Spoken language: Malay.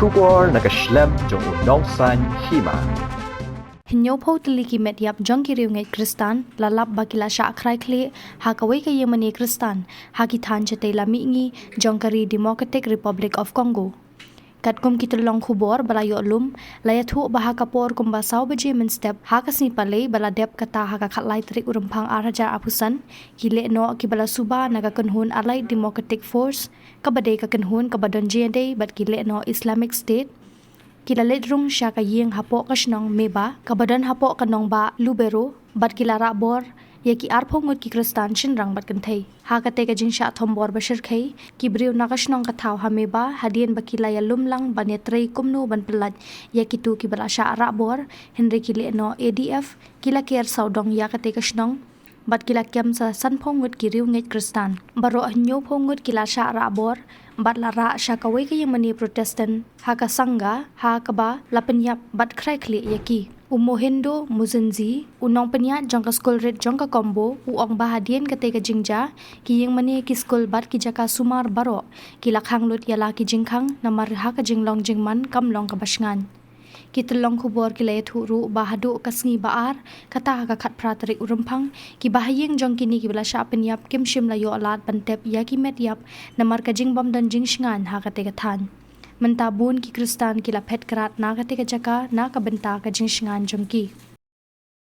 Shubor nakaslem jong unong san Hima. Hinyo po tiliki medyap jong kiriw ngay Khristan lalap bakila Shah Khrai Khlieh ha Kawei kay Yemeni Khristan ha kitan chate lami ngi jong kari Democratic Republic of Congo. Kat kum kitulong khubor balayo lum layathu baha kapor kum basaw beje men step ha kasni palay bala dep kata ha ka khatlai trik urumpang araja apusan kile no kibala suba naga kunhun allied democratic force kabade ka kunhun kabadon jende bat kile no Islamic State kila ledrung Shah ka Ïing hapo kasnong meba kabadan hapo kanong ba lubero bat kila rabor yaki arpo ngut ki Khristan shinrang bat kanthai ha kate ka jing Shah thombor bashir khai ki briu nakasnong kathaw ha meba hadien bakila ya lumlang banetrei kumno ban pelat yaki tu ki bala Shah rabor henry kile no ADF kila ker saudong ya kate kasnong bat kila kem sa sanphong ngut ki riu nget Khristan baro nyo phongut kila Shah rabor bat lara Shah Kawei ka Yemeni Protestant ha ka sangga ha ka ba lapenyap bat Khrai Khlieh yaki umohindo muzinzi unong penyat jong ka school red jong ka combo uong bahadien kate ka jingja ki Yemeni ki school bat ki jaka sumar baro ki lakhang lut yala ki jingkhang namar ha ka jinglong jingman kamlong ka basngan kitulong khubor ki layat huru bahadu kasngi baar kata ka khat pratrik urumpang ki bahayeng jong kini ki bala Shah penyap kim shim layo alat bantep ya ki medyap namar ka jingbam dan jingsngan ha kate ka than mentabun ki Khristan ki laphet krat na kate ka jaka na ka benta ka jingsngan jong ki